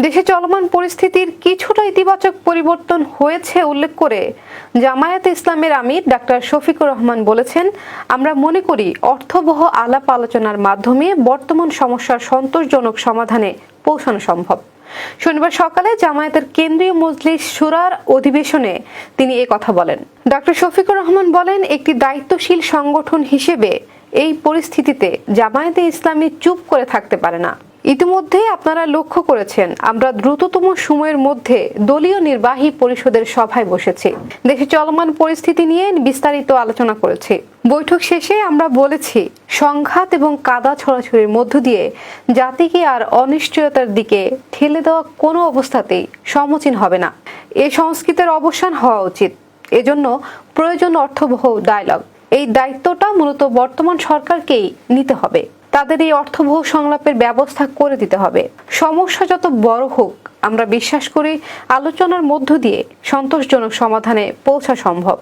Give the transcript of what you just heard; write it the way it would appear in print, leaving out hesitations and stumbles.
দেশে চলমান পরিস্থিতির কিছুটা ইতিবাচক পরিবর্তন হয়েছে উল্লেখ করে জামায়াতে ইসলামের আমির ডাক্তার শফিকুর রহমান বলেছেন, আমরা মনে করি অর্থবহ আলাপ আলোচনার মাধ্যমে বর্তমান সমস্যার সন্তোষজনক সমাধানে পৌঁছানো সম্ভব। শনিবার সকালে জামায়াতের কেন্দ্রীয় মজলিস শুরার অধিবেশনে তিনি কথা বলেন। ডাক্তার শফিকুর রহমান বলেন, একটি দায়িত্বশীল সংগঠন হিসেবে এই পরিস্থিতিতে জামায়াতে ইসলামী চুপ করে থাকতে পারে না। ইতিমধ্যে আপনারা লক্ষ্য করেছেন, আমরা দ্রুততম সময়ের মধ্যে দলীয় নির্বাহী পরিষদের সভায় বসেছি, দেশে চলমান পরিস্থিতি নিয়ে বিস্তারিত আলোচনা করেছি। বৈঠক শেষে আমরা বলেছি, সংঘাত এবং কাদা ছড়াছড়ির মধ্য দিয়ে জাতিকে আর অনিশ্চয়তার দিকে ঠেলে দেওয়া কোনো অবস্থাতেই সম্মুখীন হবে না। এই সংস্কৃতির অবসান হওয়া উচিত। এজন্য প্রয়োজন অর্থবহ ডায়ালগ। এই দায়িত্বটা মূলত বর্তমান সরকারকেই নিতে হবে। তাদের এই অর্থবহ সংলাপের ব্যবস্থা করে দিতে হবে। সমস্যা যত বড় হোক, আমরা বিশ্বাস করি আলোচনার মধ্য দিয়ে সন্তোষজনক সমাধানে পৌঁছা সম্ভব।